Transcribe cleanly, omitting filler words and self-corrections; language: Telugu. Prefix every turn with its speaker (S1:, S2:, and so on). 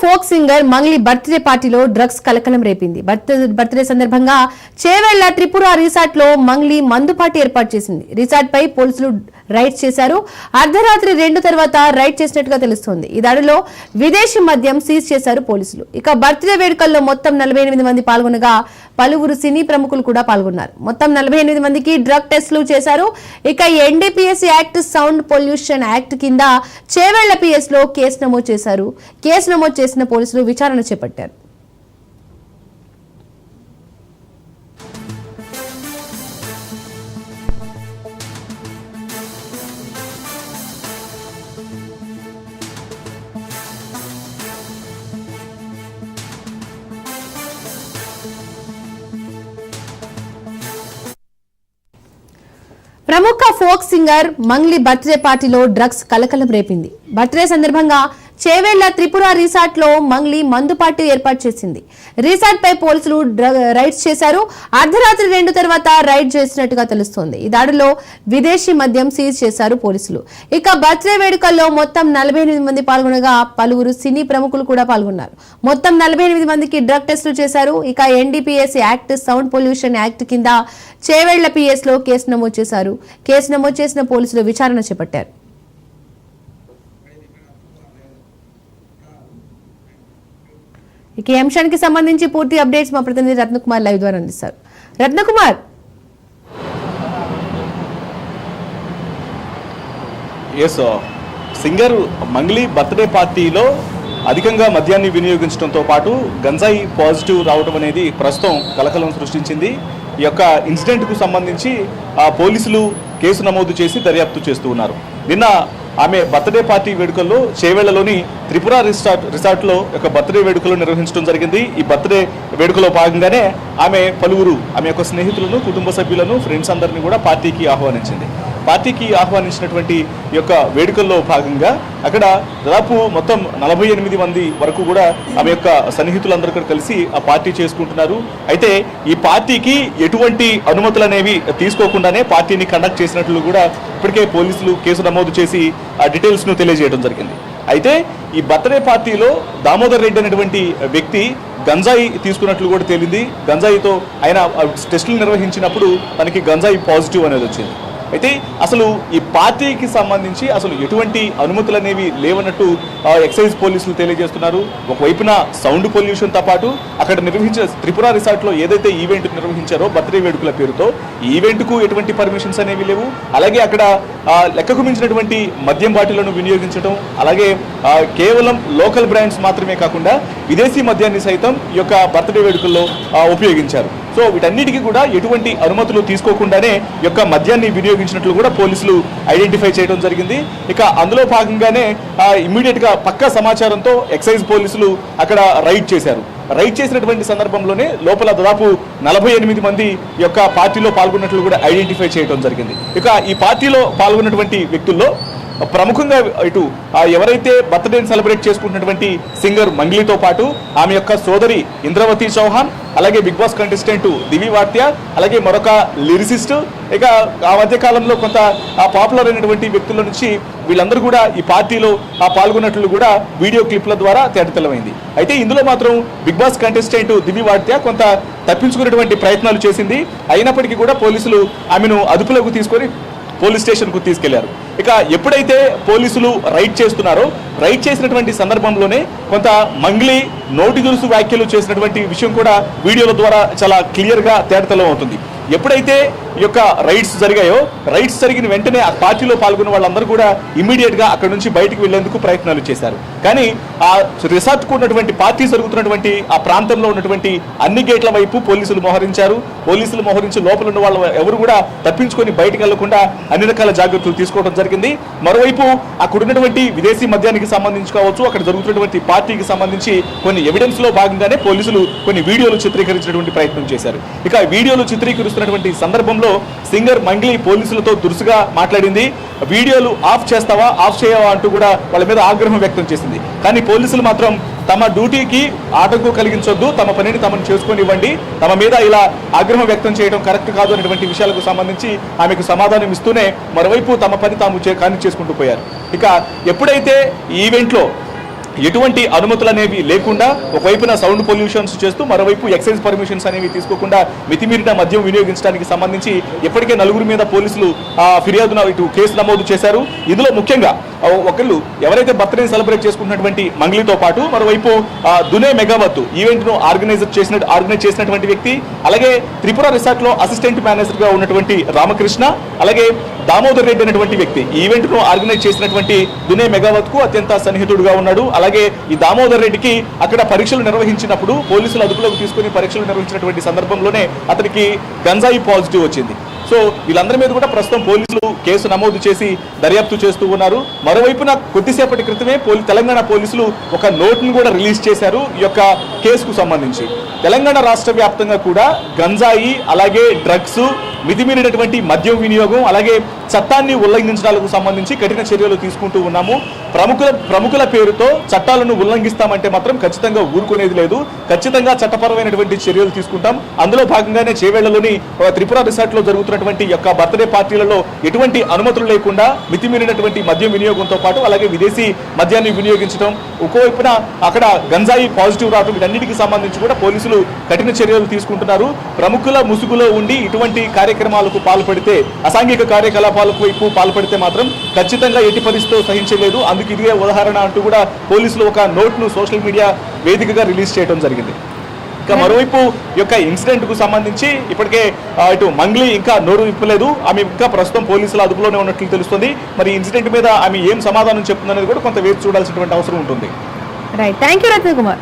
S1: ఫోక్ సింగర్ మంగ్లీ బర్త్డే పార్టీలో డ్రగ్స్ కలకలం రేపింది. బర్త్డే సందర్భంగా చేవెళ్ల త్రిపుర రిసార్ట్ లో మంగ్లీ మందు పార్టీ ఏర్పాటు చేసింది. రిసార్ట్ పై పోలీసులు రైడ్ చేశారు. అర్ధరాత్రి 2 తర్వాత రైడ్ చేసినట్టుగా తెలుస్తోంది. ఈ దాడిలో విదేశీ మద్యం సీజ్ చేశారు పోలీసులు. ఇక బర్త్డే వేడుకల్లో మొత్తం 48 మంది పాల్గొనగా పలువురు సినీ ప్రముఖులు కూడా పాల్గొన్నారు. మొత్తం 48 మందికి డ్రగ్ టెస్టులు చేశారు. ఇక NDPS act, sound pollution act కింద చేవెళ్ల పిఎస్ లో కేసు నమోదు చేశారు. కేసు నమోదు చేసిన పోలీసులు విచారణ చేపట్టారు. ప్రముఖ ఫోక్ సింగర్ మంగ్లీ బర్త్డే పార్టీలో డ్రగ్స్ కలకలం రేపింది. బర్త్డే సందర్భంగా చేవెళ్ల త్రిపుర రిసార్ట్ లో మంగ్లీ మందు పార్టీ ఏర్పాటు చేసింది. రిసార్ట్ పై పోలీసులు రైడ్స్ చేశారు. అర్ధరాత్రి 2 తర్వాత రైడ్ చేసినట్టుగా తెలుస్తోంది. ఈ దాడిలో విదేశీ మద్యం సీజ్ చేశారు పోలీసులు. ఇక బర్త్డే వేడుకల్లో మొత్తం 48 మంది పాల్గొనగా పలువురు సినీ ప్రముఖులు కూడా పాల్గొన్నారు. మొత్తం 48 మందికి డ్రగ్ టెస్టులు చేశారు. ఇక NDPS act, sound pollution act కింద చేవెళ్ల పిఎస్ లో కేసు నమోదు చేశారు. కేసు నమోదు చేసిన పోలీసులు విచారణ చేపట్టారు. ఇక ఈ అంశానికి సంబంధించి పూర్తి అప్డేట్స్ మా ప్రతినిధి రత్నకుమార్ లైవ్ ద్వారా అందిస్తారు. రత్నకుమార్,
S2: సింగర్ మంగ్లీ బర్త్డే పార్టీలో అధికంగా మద్యాన్ని వినియోగించడంతో పాటు గంజాయి పాజిటివ్ రావడం అనేది ప్రస్తుతం కలకలం సృష్టించింది. ఈ యొక్క ఇన్సిడెంట్కు సంబంధించి పోలీసులు కేసు నమోదు చేసి దర్యాప్తు చేస్తూ ఉన్నారు. నిన్న ఆమె బర్త్డే పార్టీ వేడుకల్లో చేవెళ్లలోని త్రిపుర రిసార్ట్లో ఒక బర్త్డే వేడుకలు నిర్వహించడం జరిగింది. ఈ బర్త్డే వేడుకలో భాగంగానే ఆమె ఆమె యొక్క స్నేహితులను, కుటుంబ సభ్యులను, ఫ్రెండ్స్ అందరినీ కూడా పార్టీకి ఆహ్వానించింది. పార్టీకి ఆహ్వానించినటువంటి ఈ యొక్క వేడుకల్లో భాగంగా అక్కడ దాదాపు మొత్తం 48 మంది వరకు కూడా ఆమె యొక్క సన్నిహితులందరూ కూడా కలిసి ఆ పార్టీ చేసుకుంటున్నారు. అయితే ఈ పార్టీకి ఎటువంటి అనుమతులు అనేవి తీసుకోకుండానే పార్టీని కండక్ట్ చేసినట్లు కూడా ఇప్పటికే పోలీసులు కేసు నమోదు చేసి ఆ డీటెయిల్స్ను తెలియజేయడం జరిగింది. అయితే ఈ బర్త్డే పార్టీలో దామోదర్ రెడ్డి అనేటువంటి వ్యక్తి గంజాయి తీసుకున్నట్లు కూడా తేలింది. గంజాయితో ఆయన టెస్టులు నిర్వహించినప్పుడు తనకి గంజాయి పాజిటివ్ అనేది వచ్చింది. అయితే అసలు ఈ పార్టీకి సంబంధించి అసలు ఎటువంటి అనుమతులు అనేవి లేవన్నట్టు ఎక్సైజ్ పోలీసులు తెలియజేస్తున్నారు. ఒకవైపున సౌండ్ పొల్యూషన్తో పాటు అక్కడ నిర్వహించిన త్రిపుర రిసార్ట్లో ఏదైతే ఈవెంట్ నిర్వహించారో బర్త్డే వేడుకల పేరుతో ఈ ఈవెంట్కు ఎటువంటి పర్మిషన్స్ అనేవి లేవు. అలాగే అక్కడ లెక్కకు మించినటువంటి మద్యం బాటిళ్లను వినియోగించడం, అలాగే కేవలం లోకల్ బ్రాండ్స్ మాత్రమే కాకుండా విదేశీ మద్యాన్ని సైతం ఈ యొక్క బర్త్డే వేడుకల్లో ఉపయోగించారు. సో వీటన్నిటికీ కూడా ఎటువంటి అనుమతులు తీసుకోకుండానే ఈ యొక్క మద్యాన్ని వినియోగించినట్లు కూడా పోలీసులు ఐడెంటిఫై చేయడం జరిగింది. ఇక అందులో భాగంగానే ఇమ్మీడియట్ గా పక్కా సమాచారంతో ఎక్సైజ్ పోలీసులు అక్కడ రైడ్ చేశారు. రైడ్ చేసినటువంటి సందర్భంలోనే లోపల దాదాపు 48 మంది ఈ యొక్క పార్టీలో పాల్గొన్నట్లు కూడా ఐడెంటిఫై చేయడం జరిగింది. ఇక ఈ పార్టీలో పాల్గొన్నటువంటి వ్యక్తుల్లో ప్రముఖంగా ఇటు ఎవరైతే బర్త్డేని సెలబ్రేట్ చేసుకుంటున్నటువంటి సింగర్ మంగ్లీతో పాటు ఆమె యొక్క సోదరి ఇంద్రవతి చౌహాన్, అలాగే బిగ్ బాస్ కంటెస్టెంట్ దివి వాట్య, అలాగే మరొక లిరిసిస్ట్, ఇక ఆ మధ్య కాలంలో కొంత పాపులర్ అయినటువంటి వ్యక్తుల నుంచి వీళ్ళందరూ కూడా ఈ పార్టీలో పాల్గొన్నట్లు కూడా వీడియో క్లిప్ల ద్వారా తేటతెల్లమైంది. అయితే ఇందులో మాత్రం బిగ్ బాస్ కంటెస్టెంట్ దివి వాట్య కొంత తప్పించుకునేటువంటి ప్రయత్నాలు చేసింది. అయినప్పటికీ కూడా పోలీసులు ఆమెను అదుపులోకి తీసుకొని పోలీస్ స్టేషన్కు తీసుకెళ్లారు. ఇక ఎప్పుడైతే పోలీసులు రైడ్ చేస్తున్నారో రైడ్ చేసినటువంటి సందర్భంలోనే కొంత మంగ్లీ నోటి దురుసు వ్యాఖ్యలు చేసినటువంటి విషయం కూడా వీడియోల ద్వారా చాలా క్లియర్గా తేటతెల్లం అవుతుంది. ఎప్పుడైతే ఈ యొక్క రైడ్స్ జరిగాయో రైడ్స్ జరిగిన వెంటనే ఆ పార్టీలో పాల్గొన్న వాళ్ళందరూ కూడా ఇమ్మీడియట్గా అక్కడ నుంచి బయటకు వెళ్లేందుకు ప్రయత్నాలు చేశారు. కానీ ఆ రిసార్ట్కు ఉన్నటువంటి పార్టీ జరుగుతున్నటువంటి ఆ ప్రాంతంలో ఉన్నటువంటి అన్ని గేట్ల వైపు పోలీసులు మోహరించారు. పోలీసులు మోహరించి లోపల ఉన్న వాళ్ళు ఎవరు కూడా తప్పించుకొని బయటకు వెళ్లకుండా అన్ని రకాల జాగ్రత్తలు తీసుకోవడం జరిగింది. మరోవైపు అక్కడ ఉన్నటువంటి విదేశీ మద్యానికి సంబంధించి కావచ్చు, అక్కడ జరుగుతున్నటువంటి పార్టీకి సంబంధించి కొన్ని ఎవిడెన్స్ లో భాగంగానే పోలీసులు కొన్ని వీడియోలు చిత్రీకరించినటువంటి ప్రయత్నం చేశారు. ఇక వీడియోలు చిత్రీకరిస్తున్నటువంటి సందర్భంలో సింగర్ మంగ్లీ పోలీసులతో దురుసుగా మాట్లాడింది. వీడియోలు ఆఫ్ చేస్తావా, ఆఫ్ చేయవా అంటూ కూడా వాళ్ళ మీద ఆగ్రహం వ్యక్తం చేసింది. కానీ పోలీసులు మాత్రం తమ డ్యూటీకి ఆటంకం కలిగించొద్దు, తమ పనిని తమను చేసుకొని ఇవ్వండి, తమ మీద ఇలా ఆగ్రహం వ్యక్తం చేయడం కరెక్ట్ కాదు అనేటువంటి విషయాలకు సంబంధించి ఆమెకు సమాధానం ఇస్తూనే మరోవైపు తమ పని తాము చేసుకుంటూ పోయారు. ఇక ఎప్పుడైతే ఈ ఈవెంట్లో ఎటువంటి అనుమతులు అనేవి లేకుండా ఒకవైపున సౌండ్ పొల్యూషన్స్ చేస్తూ మరోవైపు ఎక్సైజ్ పర్మిషన్స్ అనేవి తీసుకోకుండా మితిమీరిన మద్యం వినియోగించడానికి సంబంధించి ఇప్పటికే నలుగురి మీద పోలీసులు ఫిర్యాదును ఇటు కేసు నమోదు చేశారు. ఇందులో ముఖ్యంగా ఒకళ్ళు ఎవరైతే బర్త్డే సెలబ్రేట్ చేసుకున్నటువంటి మంగ్లీతో పాటు మరోవైపు దునే మెగావత్ ఈవెంట్ ను ఆర్గనైజ్ చేసినటువంటి వ్యక్తి, అలాగే త్రిపుర రిసార్ట్ లో అసిస్టెంట్ మేనేజర్ గా ఉన్నటువంటి రామకృష్ణ, అలాగే దామోదర్ రెడ్డి అనేటువంటి వ్యక్తి ఈ ఈవెంట్ ను ఆర్గనైజ్ చేసినటువంటి దునే మెగావత్ కు అత్యంత సన్నిహితుడుగా ఉన్నాడు. అలాగే ఈ దామోదర్ రెడ్డికి అక్కడ పరీక్షలు నిర్వహించినప్పుడు పోలీసులు అదుపులోకి తీసుకుని పరీక్షలు నిర్వహించినటువంటి సందర్భంలోనే అతనికి గంజాయి పాజిటివ్ వచ్చింది. సో వీళ్ళందరి మీద కూడా ప్రస్తుతం పోలీసులు కేసు నమోదు చేసి దర్యాప్తు చేస్తూ ఉన్నారు. మరోవైపున కొద్దిసేపటి క్రితమే తెలంగాణ పోలీసులు ఒక నోట్ను కూడా రిలీజ్ చేశారు ఈ యొక్క కేసుకు సంబంధించి. తెలంగాణ రాష్ట్ర వ్యాప్తంగా కూడా గంజాయి, అలాగే డ్రగ్స్, మితిమీరినటువంటి మద్యం వినియోగం, అలాగే చట్టాన్ని ఉల్లంఘించడానికి సంబంధించి కఠిన చర్యలు తీసుకుంటూ ఉన్నాము. ప్రముఖుల పేరుతో చట్టాలను ఉల్లంఘిస్తామంటే మాత్రం ఖచ్చితంగా ఊరుకునేది లేదు. ఖచ్చితంగా చట్టపరమైనటువంటి చర్యలు తీసుకుంటాం. అందులో భాగంగానే చేవేళ్లలోని త్రిపుర రిసార్ట్ లో జరుగుతున్నటువంటి యొక్క బర్త్డే పార్టీలలో ఎటువంటి అనుమతులు లేకుండా మితిమీరినటువంటి మద్యం వినియోగంతో పాటు అలాగే విదేశీ మద్యాన్ని వినియోగించడం, ఒకవైపున అక్కడ గంజాయి పాజిటివ్ రావడం, వీటన్నిటికి సంబంధించి కూడా పోలీసులు కఠిన చర్యలు తీసుకుంటున్నారు. ప్రముఖుల ముసుగులో ఉండి ఇటువంటి కార్యక్రమాలకు పాల్పడితే, అసాంఘిక కార్యకలాపాలకు వైపు పాల్పడితే మాత్రం ఖచ్చితంగా ఎట్టి పరిస్థితితో సహించలేదు. అందుకు ఇదే ఉదాహరణ అంటూ కూడా పోలీసులు ఒక నోట్ను సోషల్ మీడియా వేదికగా రిలీజ్ చేయడం జరిగింది. ఇంకా మరోవైపు యొక్క ఇన్సిడెంట్ కు సంబంధించి ఇప్పటికే ఇటు మంగ్లీ ఇంకా నోరు విప్పలేదు. ఆమె ఇంకా ప్రస్తుతం పోలీసుల అదుపులోనే ఉన్నట్లు తెలుస్తుంది. మరి ఇన్సిడెంట్ మీద ఆమె ఏం సమాధానం చెప్తుందనేది కూడా కొంత వేచి చూడాల్సినటువంటి అవసరం ఉంటుంది.
S1: Right, thank you Ratna Kumar.